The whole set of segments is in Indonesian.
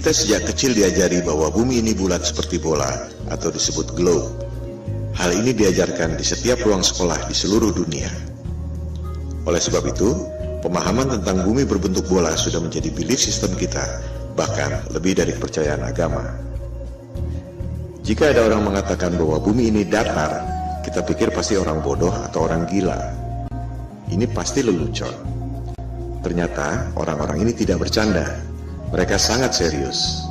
Kita sejak kecil diajari bahwa bumi ini bulat seperti bola atau disebut globe. Hal ini diajarkan di setiap ruang sekolah di seluruh dunia. Oleh sebab itu, pemahaman tentang bumi berbentuk bola sudah menjadi belief system kita, bahkan lebih dari kepercayaan agama. Jika ada orang mengatakan bahwa bumi ini datar, kita pikir pasti orang bodoh atau orang gila. Ini pasti lelucon. Ternyata orang-orang ini tidak bercanda. Mereka sangat serius.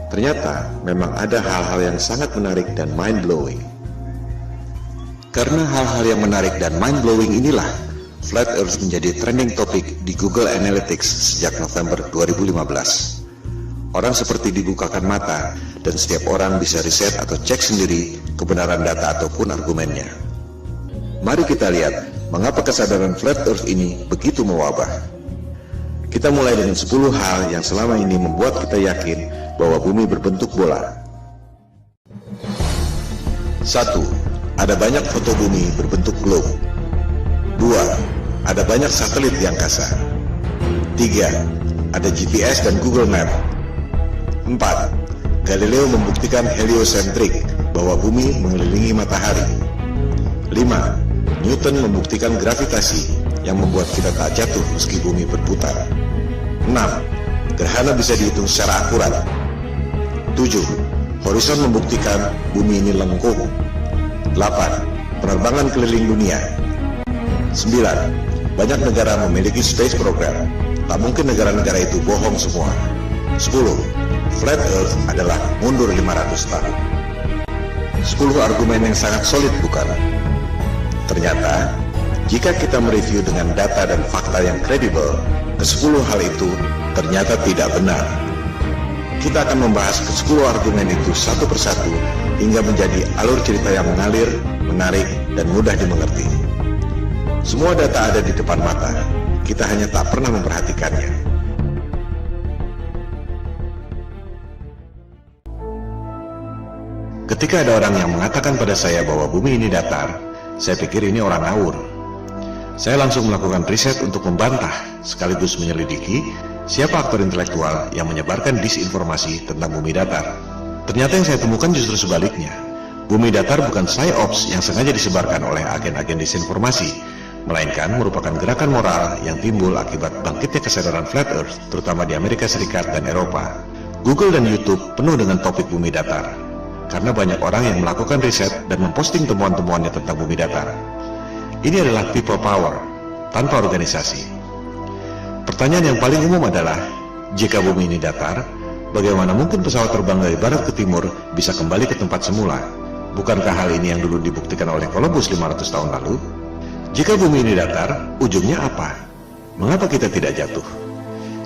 Ternyata memang ada hal-hal yang sangat menarik dan mind-blowing. Karena hal-hal yang menarik dan mind-blowing inilah, Flat Earth menjadi trending topic di Google Analytics sejak November 2015. Orang seperti dibukakan mata, dan setiap orang bisa riset atau cek sendiri kebenaran data ataupun argumennya. Mari kita lihat mengapa kesadaran Flat Earth ini begitu mewabah. Kita mulai dengan 10 hal yang selama ini membuat kita yakin bahwa bumi berbentuk bola. 1. Ada banyak foto bumi berbentuk globe. 2. Ada banyak satelit di angkasa. 3. Ada GPS dan Google Map. 4. Galileo membuktikan heliosentrik, bahwa bumi mengelilingi matahari. 5. Newton membuktikan gravitasi, yang membuat kita tak jatuh meski bumi berputar. 6. Gerhana bisa dihitung secara akurat. 7. Horizon membuktikan bumi ini lengkung. 8. Penerbangan keliling dunia. 9. Banyak negara memiliki space program. Tak mungkin negara-negara itu bohong semua. 10. Flat Earth adalah mundur 500 tahun. 10 argumen yang sangat solid, bukan? Ternyata, jika kita mereview dengan data dan fakta yang kredibel, ke-10 hal itu ternyata tidak benar. Kita akan membahas ke-10 argumen itu satu persatu hingga menjadi alur cerita yang mengalir, menarik, dan mudah dimengerti. Semua data ada di depan mata, kita hanya tak pernah memperhatikannya. Ketika ada orang yang mengatakan pada saya bahwa bumi ini datar, saya pikir ini orang ngawur. Saya langsung melakukan riset untuk membantah, sekaligus menyelidiki siapa aktor intelektual yang menyebarkan disinformasi tentang bumi datar. Ternyata yang saya temukan justru sebaliknya. Bumi datar bukan psyops yang sengaja disebarkan oleh agen-agen disinformasi, melainkan merupakan gerakan moral yang timbul akibat bangkitnya kesadaran Flat Earth, terutama di Amerika Serikat dan Eropa. Google dan YouTube penuh dengan topik bumi datar, karena banyak orang yang melakukan riset dan memposting temuan-temuannya tentang bumi datar. Ini adalah people power, tanpa organisasi. Pertanyaan yang paling umum adalah, jika bumi ini datar, bagaimana mungkin pesawat terbang dari barat ke timur bisa kembali ke tempat semula? Bukankah hal ini yang dulu dibuktikan oleh Columbus 500 tahun lalu? Jika bumi ini datar, ujungnya apa? Mengapa kita tidak jatuh?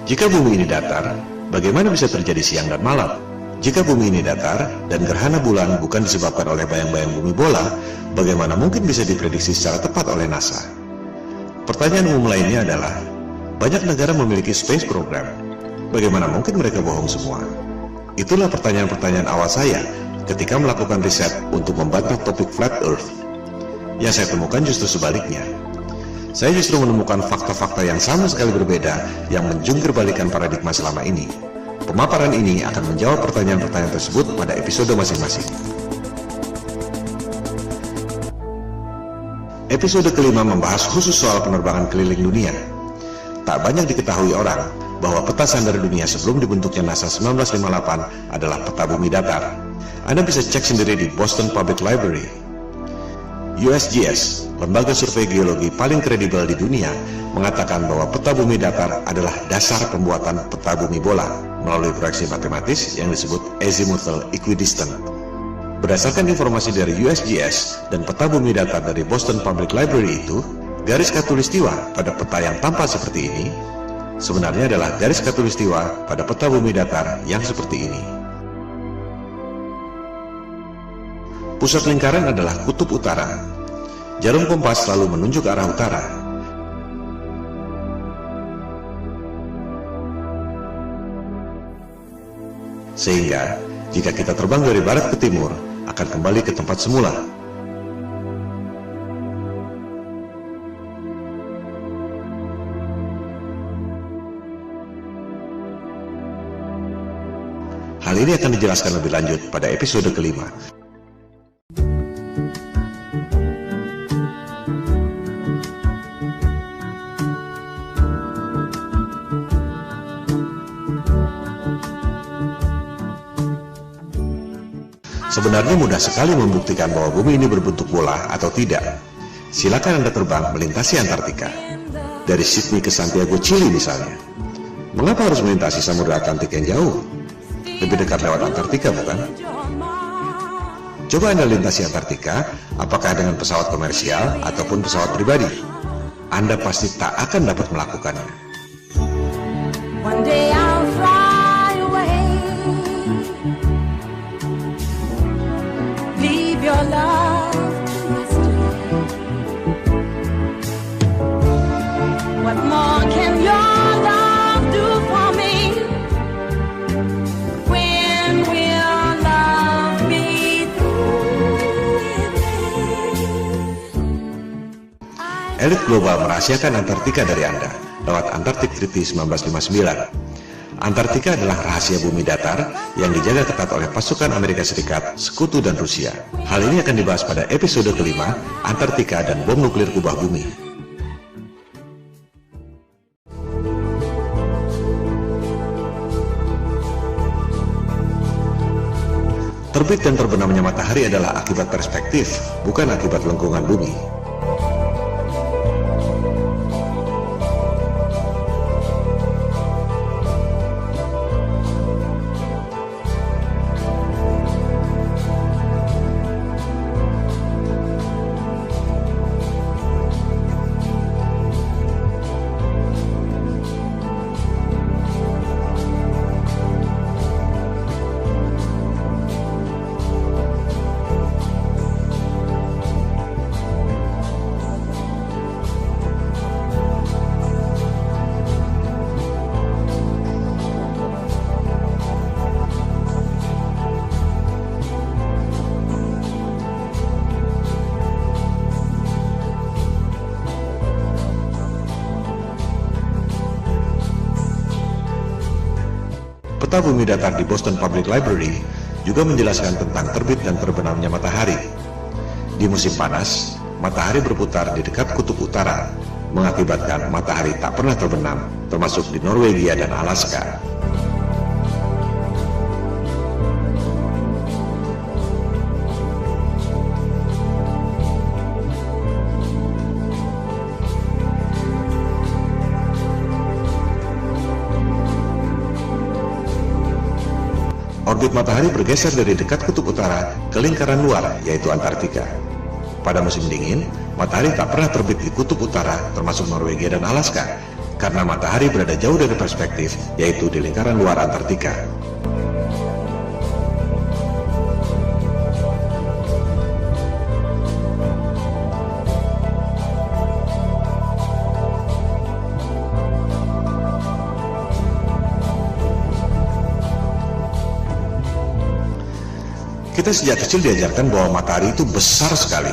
Jika bumi ini datar, bagaimana bisa terjadi siang dan malam? Jika bumi ini datar dan gerhana bulan bukan disebabkan oleh bayang-bayang bumi bola, bagaimana mungkin bisa diprediksi secara tepat oleh NASA? Pertanyaan umum lainnya adalah, banyak negara memiliki space program. Bagaimana mungkin mereka bohong semua? Itulah pertanyaan-pertanyaan awal saya ketika melakukan riset untuk membantah topik Flat Earth. Yang saya temukan justru sebaliknya. Saya justru menemukan fakta-fakta yang sama sekali berbeda yang menjungkir balikan paradigma selama ini. Pemaparan ini akan menjawab pertanyaan-pertanyaan tersebut pada episode masing-masing. Episode kelima membahas khusus soal penerbangan keliling dunia. Tak banyak diketahui orang bahwa peta sandar dunia sebelum dibentuknya NASA 1958 adalah peta bumi datar. Anda bisa cek sendiri di Boston Public Library. USGS, lembaga survei geologi paling kredibel di dunia, mengatakan bahwa peta bumi datar adalah dasar pembuatan peta bumi bola melalui proyeksi matematis yang disebut azimuthal equidistant. Berdasarkan informasi dari USGS dan peta bumi datar dari Boston Public Library itu, garis khatulistiwa pada peta yang tampak seperti ini sebenarnya adalah garis khatulistiwa pada peta bumi datar yang seperti ini. Pusat lingkaran adalah kutub utara. Jarum kompas selalu menunjuk arah utara. Sehingga, jika kita terbang dari barat ke timur, akan kembali ke tempat semula. Hal ini akan dijelaskan lebih lanjut pada episode kelima. Sebenarnya mudah sekali membuktikan bahwa bumi ini berbentuk bola atau tidak. Silakan Anda terbang melintasi Antartika. Dari Sydney ke Santiago, Chili misalnya. Mengapa harus melintasi Samudra Atlantik yang jauh? Lebih dekat lewat Antartika, bukan? Coba Anda lintasi Antartika, apakah dengan pesawat komersial ataupun pesawat pribadi. Anda pasti tak akan dapat melakukannya. One day I'll fly away. Leave your love to mystery. What more can your love do for me? When will love be through with me? Elit global merahasiakan Antartika dari Anda lewat Antarctic Treaty 1959. Antartika adalah rahasia bumi datar yang dijaga ketat oleh pasukan Amerika Serikat, Sekutu, dan Rusia. Hal ini akan dibahas pada episode kelima, Antartika dan bom nuklir kubah bumi. Terbit dan terbenamnya matahari adalah akibat perspektif, bukan akibat lengkungan bumi. Peta bumi datar di Boston Public Library juga menjelaskan tentang terbit dan terbenamnya matahari. Di musim panas, matahari berputar di dekat kutub utara, mengakibatkan matahari tak pernah terbenam, termasuk di Norwegia dan Alaska. Orbit matahari bergeser dari dekat kutub utara ke lingkaran luar, yaitu Antartika. Pada musim dingin, matahari tak pernah terbit di kutub utara, termasuk Norwegia dan Alaska, karena matahari berada jauh dari perspektif, yaitu di lingkaran luar Antartika. Kita sejak kecil diajarkan bahwa matahari itu besar sekali.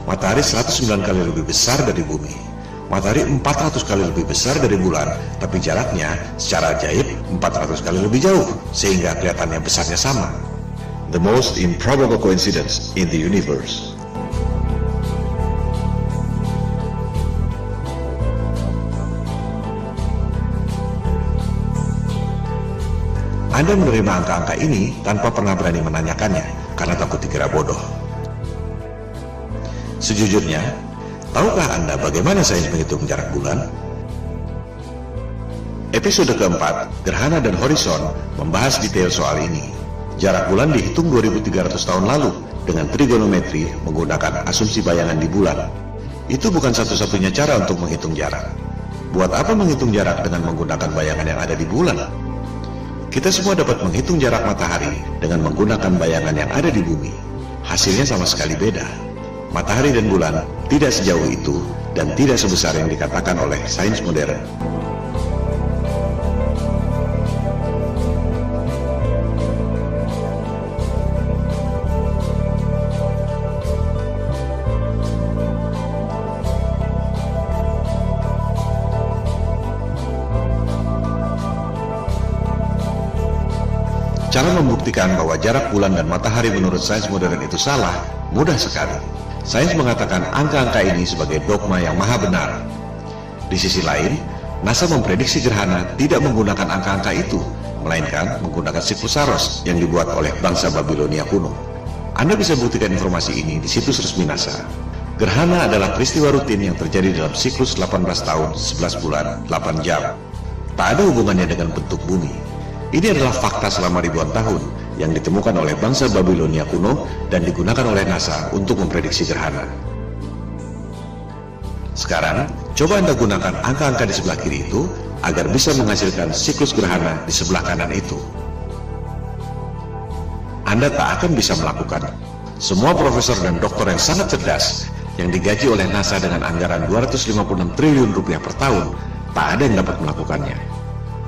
Matahari 109 kali lebih besar dari bumi. Matahari 400 kali lebih besar dari bulan, tapi jaraknya secara ajaib 400 kali lebih jauh, sehingga kelihatannya besarnya sama. The most improbable coincidence in the universe. Anda menerima angka-angka ini tanpa pernah berani menanyakannya, karena takut dikira bodoh. Sejujurnya, tahukah Anda bagaimana sains menghitung jarak bulan? Episode keempat, Gerhana dan Horizon, membahas detail soal ini. Jarak bulan dihitung 2300 tahun lalu dengan trigonometri menggunakan asumsi bayangan di bulan. Itu bukan satu-satunya cara untuk menghitung jarak. Buat apa menghitung jarak dengan menggunakan bayangan yang ada di bulan? Kita semua dapat menghitung jarak matahari dengan menggunakan bayangan yang ada di bumi. Hasilnya sama sekali beda. Matahari dan bulan tidak sejauh itu dan tidak sebesar yang dikatakan oleh sains modern. Cara Cara membuktikan bahwa jarak bulan dan matahari menurut sains modern itu salah, mudah sekali. Sains mengatakan angka-angka ini sebagai dogma yang maha benar. Di sisi lain, NASA memprediksi gerhana tidak menggunakan angka-angka itu, melainkan menggunakan siklus Saros yang dibuat oleh bangsa Babilonia kuno. Anda bisa buktikan informasi ini di situs resmi NASA. Gerhana adalah peristiwa rutin yang terjadi dalam siklus 18 tahun, 11 bulan, 8 jam. Tak ada hubungannya dengan bentuk bumi. Ini adalah fakta selama ribuan tahun yang ditemukan oleh bangsa Babilonia kuno dan digunakan oleh NASA untuk memprediksi gerhana. Sekarang, coba Anda gunakan angka-angka di sebelah kiri itu agar bisa menghasilkan siklus gerhana di sebelah kanan itu. Anda tak akan bisa melakukan. Semua profesor dan doktor yang sangat cerdas yang digaji oleh NASA dengan anggaran 256 triliun rupiah per tahun, tak ada yang dapat melakukannya.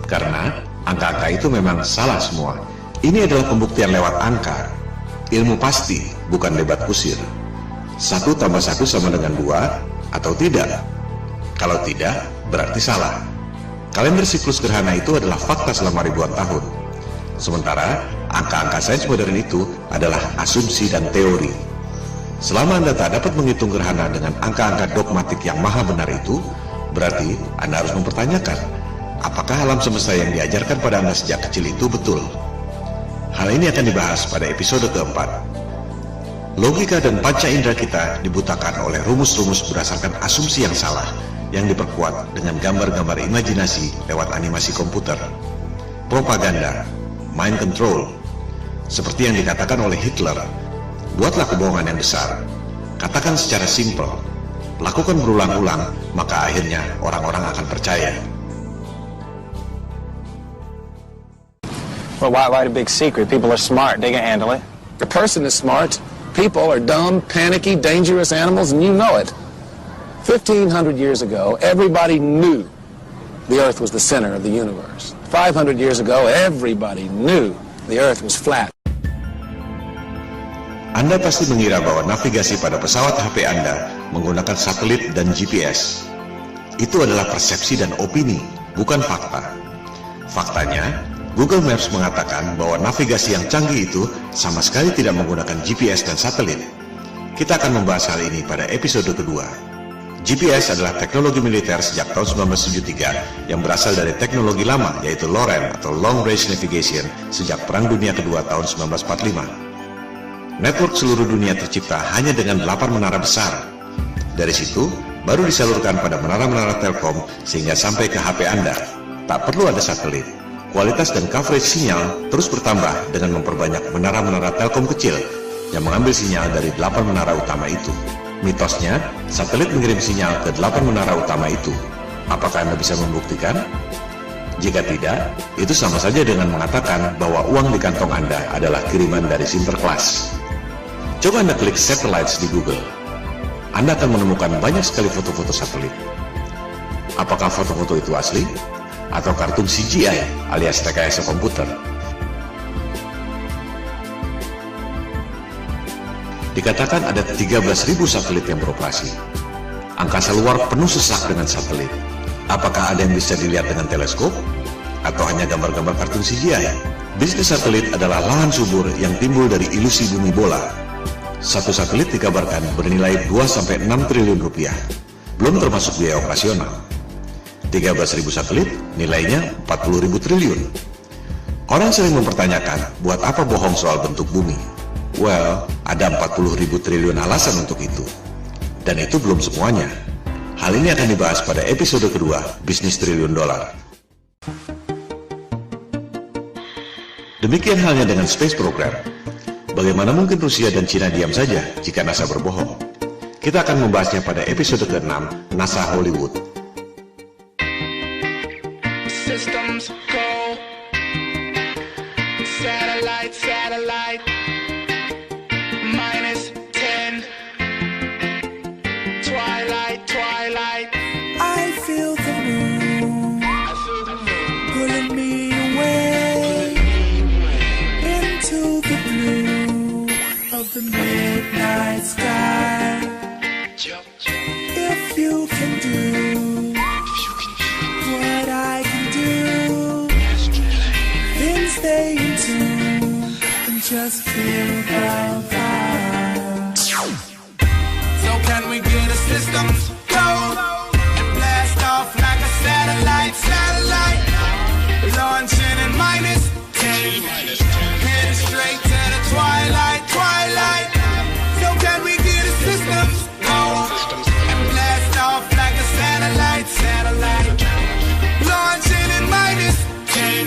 Karena angka-angka itu memang salah semua. Ini adalah pembuktian lewat angka. Ilmu pasti, bukan debat kusir. 1 tambah 1 sama dengan 2, atau tidak? Kalau tidak, berarti salah. Kalender siklus gerhana itu adalah fakta selama ribuan tahun. Sementara, angka-angka sains modern itu adalah asumsi dan teori. Selama Anda tak dapat menghitung gerhana dengan angka-angka dogmatik yang maha benar itu, berarti Anda harus mempertanyakan, apakah alam semesta yang diajarkan pada Anda sejak kecil itu betul? Hal ini akan dibahas pada episode keempat. Logika dan panca indera kita dibutakan oleh rumus-rumus berdasarkan asumsi yang salah yang diperkuat dengan gambar-gambar imajinasi lewat animasi komputer. Propaganda, mind control. Seperti yang dikatakan oleh Hitler, buatlah kebohongan yang besar. Katakan secara simpel, lakukan berulang-ulang, maka akhirnya orang-orang akan percaya. Well, why the big secret? People are smart, they can handle it. The person is smart. People are dumb, panicky, dangerous animals, and you know it. 1,500 years ago, everybody knew the Earth was the center of the universe. 500 years ago, everybody knew the Earth was flat. Anda pasti mengira bahwa navigasi pada pesawat HP Anda menggunakan satelit dan GPS. Itu adalah persepsi dan opini, bukan fakta. Faktanya, Google Maps mengatakan bahwa navigasi yang canggih itu sama sekali tidak menggunakan GPS dan satelit. Kita akan membahas hal ini pada episode kedua. GPS adalah teknologi militer sejak tahun 1973 yang berasal dari teknologi lama, yaitu LORAN atau Long Range Navigation sejak Perang Dunia Kedua tahun 1945. Network seluruh dunia tercipta hanya dengan 8 menara besar. Dari situ, baru disalurkan pada menara-menara Telkom sehingga sampai ke HP Anda. Tak perlu ada satelit. Kualitas dan coverage sinyal terus bertambah dengan memperbanyak menara-menara Telkom kecil yang mengambil sinyal dari 8 menara utama itu. Mitosnya, satelit mengirim sinyal ke 8 menara utama itu. Apakah Anda bisa membuktikan? Jika tidak, itu sama saja dengan mengatakan bahwa uang di kantong Anda adalah kiriman dari Sinterklas. Coba Anda klik satellites di Google. Anda akan menemukan banyak sekali foto-foto satelit. Apakah foto-foto itu asli? Atau kartun CGI alias rekayasa komputer? Dikatakan ada 13.000 satelit yang beroperasi. Angkasa luar penuh sesak dengan satelit. Apakah ada yang bisa dilihat dengan teleskop? Atau hanya gambar-gambar kartun CGI? Bisnis satelit adalah lahan subur yang timbul dari ilusi bumi bola. Satu satelit dikabarkan bernilai 2-6 triliun rupiah, belum termasuk biaya operasional. 13.000 satelit, nilainya 40.000 triliun. Orang sering mempertanyakan, buat apa bohong soal bentuk bumi? Well, ada 40.000 triliun alasan untuk itu. Dan itu belum semuanya. Hal ini akan dibahas pada episode kedua, Bisnis Triliun Dolar. Demikian halnya dengan Space Program. Bagaimana mungkin Rusia dan Cina diam saja jika NASA berbohong? Kita akan membahasnya pada episode ke-6, NASA Hollywood. Systems go. Satellite, satellite. -10. Twilight, twilight. I feel the moon pulling me away into the blue of the midnight sky. If you can do what I can do, then stay in tune just feel the vibe. So can we get a systems go and blast off like a satellite, launching in -10, heading straight to the twilight. So can we get a systems go and blast off like a satellite, launching in -10,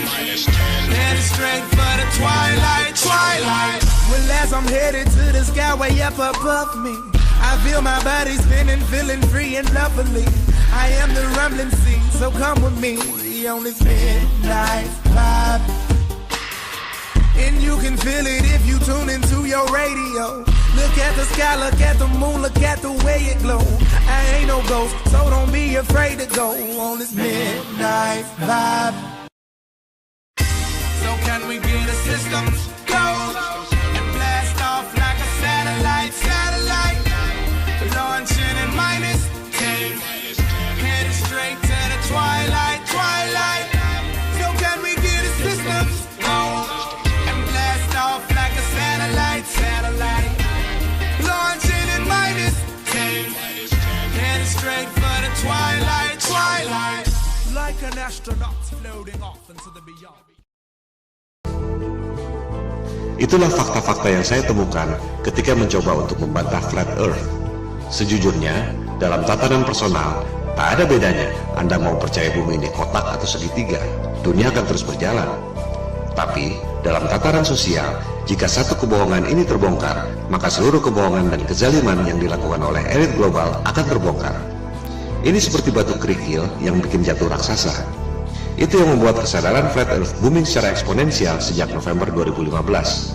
heading straight for the twilight. Well, as I'm headed to the sky way up above me, I feel my body spinning, feeling free and lovely. I am the rumbling sea, so come with me on this midnight vibe. And you can feel it if you tune into your radio. Look at the sky, look at the moon, look at the way it glow. I ain't no ghost, so don't be afraid to go on this midnight vibe. So can we get a systems go and blast off like a satellite, launching in -10, heading straight to the twilight. So can we get a systems go and blast off like a satellite, launching in -10, heading straight for the twilight. Like an astronaut floating off into the beyond. Itulah fakta-fakta yang saya temukan ketika mencoba untuk membantah Flat Earth. Sejujurnya, dalam tatanan personal, tak ada bedanya Anda mau percaya bumi ini kotak atau segitiga, dunia akan terus berjalan. Tapi, dalam tataran sosial, jika satu kebohongan ini terbongkar, maka seluruh kebohongan dan kezaliman yang dilakukan oleh elit global akan terbongkar. Ini seperti batu kerikil yang bikin jatuh raksasa. Itu yang membuat kesadaran Flat Earth booming secara eksponensial sejak November 2015.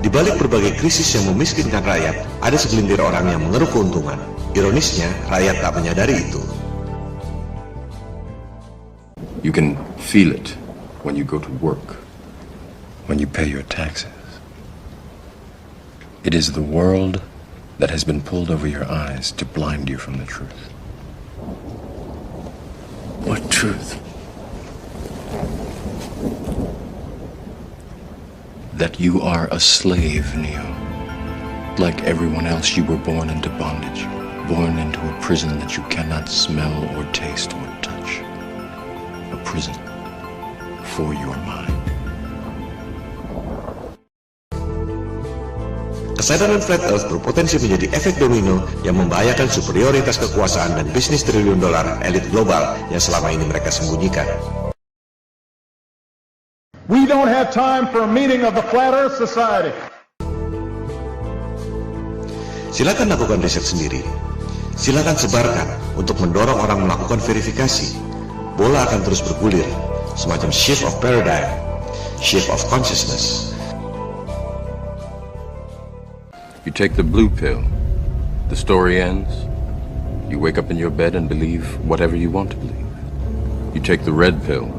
Di balik berbagai krisis yang memiskinkan rakyat, ada segelintir orang yang mengeruk keuntungan. Ironisnya, rakyat tak menyadari itu. You can feel it when you go to work, when you pay your taxes. It is the world that has been pulled over your eyes to blind you from the truth. What truth? That you are a slave, Neo. Like everyone else, you were born into bondage, born into a prison that you cannot smell or taste or touch. A prison for your mind. Kesadaran Flat Earth berpotensi menjadi efek domino yang membahayakan superioritas kekuasaan dan bisnis triliun dolar elit global yang selama ini mereka sembunyikan. We don't have time for a meeting of the Flat Earth Society. Silakan lakukan riset sendiri. Silakan sebarkan untuk mendorong orang melakukan verifikasi. Bola akan terus bergulir, semacam shift of paradigm, shift of consciousness. You take the blue pill, the story ends. You wake up in your bed and believe whatever you want to believe. You take the red pill,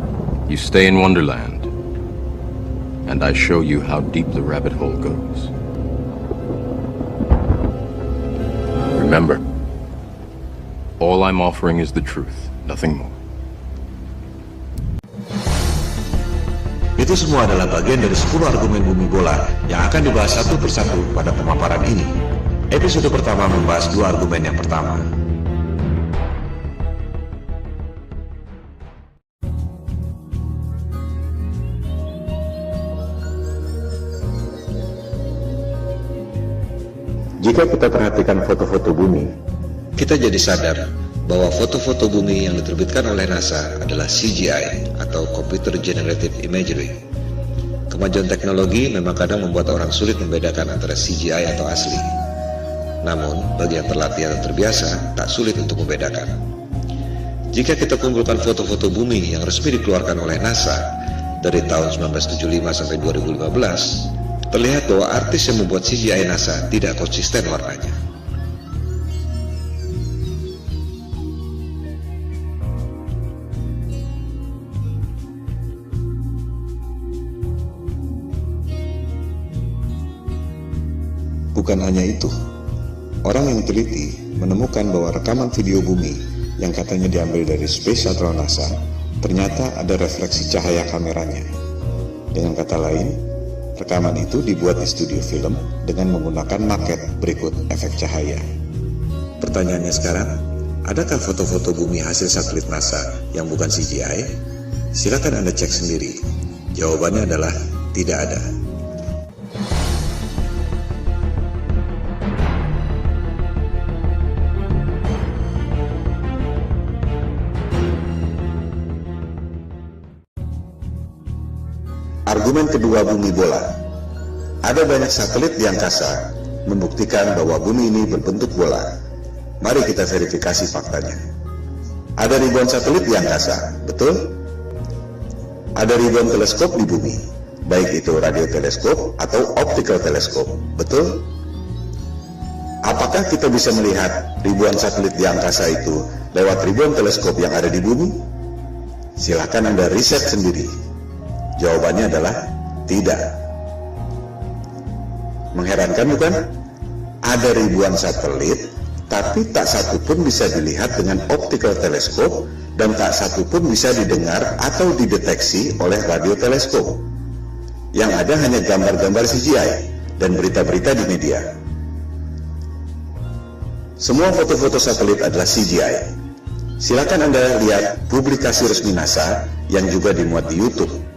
you stay in Wonderland. And I show you how deep the rabbit hole goes. Remember, all I'm offering is the truth, nothing more. Itu semua adalah bagian dari 10 argumen bumi bola yang akan dibahas satu persatu pada pemaparan ini. Episode pertama membahas 2 argumen yang pertama. Jika kita perhatikan foto-foto bumi, kita jadi sadar bahwa foto-foto bumi yang diterbitkan oleh NASA adalah CGI atau Computer Generated Imagery. Kemajuan teknologi memang kadang membuat orang sulit membedakan antara CGI atau asli. Namun, bagi yang terlatih atau terbiasa, tak sulit untuk membedakan. Jika kita kumpulkan foto-foto bumi yang resmi dikeluarkan oleh NASA dari tahun 1975 sampai 2015, terlihat bahwa artis yang membuat CGI NASA tidak konsisten warnanya. Bukan hanya itu, orang yang teliti menemukan bahwa rekaman video bumi yang katanya diambil dari Space Shuttle NASA ternyata ada refleksi cahaya kameranya. Dengan kata lain, Rekaman itu dibuat di studio film dengan menggunakan maket berikut efek cahaya. Pertanyaannya sekarang, adakah foto-foto bumi hasil satelit NASA yang bukan CGI? Silakan Anda cek sendiri. Jawabannya adalah tidak ada. Argumen kedua bumi bola. Ada banyak satelit di angkasa membuktikan bahwa bumi ini berbentuk bola. Mari kita verifikasi faktanya. Ada ribuan satelit di angkasa, betul? Ada ribuan teleskop di bumi, baik itu radioteleskop atau optical teleskop, betul? Apakah kita bisa melihat ribuan satelit di angkasa itu lewat ribuan teleskop yang ada di bumi? Silakan Anda riset sendiri. Jawabannya adalah tidak. Mengherankan bukan? Ada ribuan satelit, tapi tak satu pun bisa dilihat dengan optical teleskop dan tak satu pun bisa didengar atau dideteksi oleh radioteleskop. Yang ada hanya gambar-gambar CGI dan berita-berita di media. Semua foto-foto satelit adalah CGI. Silakan Anda lihat publikasi resmi NASA yang juga dimuat di YouTube.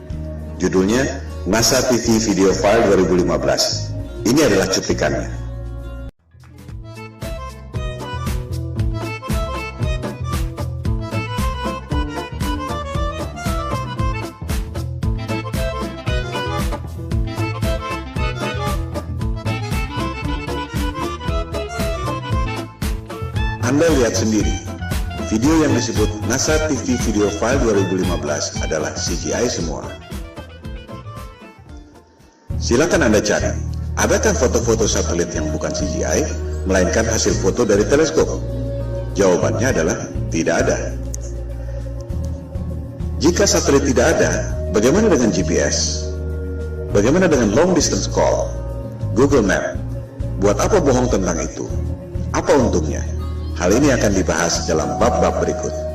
Judulnya NASA TV Video File 2015. Ini adalah cuplikannya. Anda lihat sendiri, video yang disebut NASA TV Video File 2015 adalah CGI semua. Silakan Anda cari, adakah foto-foto satelit yang bukan CGI, melainkan hasil foto dari teleskop? Jawabannya adalah tidak ada. Jika satelit tidak ada, bagaimana dengan GPS? Bagaimana dengan long distance call? Google Map? Buat apa bohong tentang itu? Apa untungnya? Hal ini akan dibahas dalam bab-bab berikut.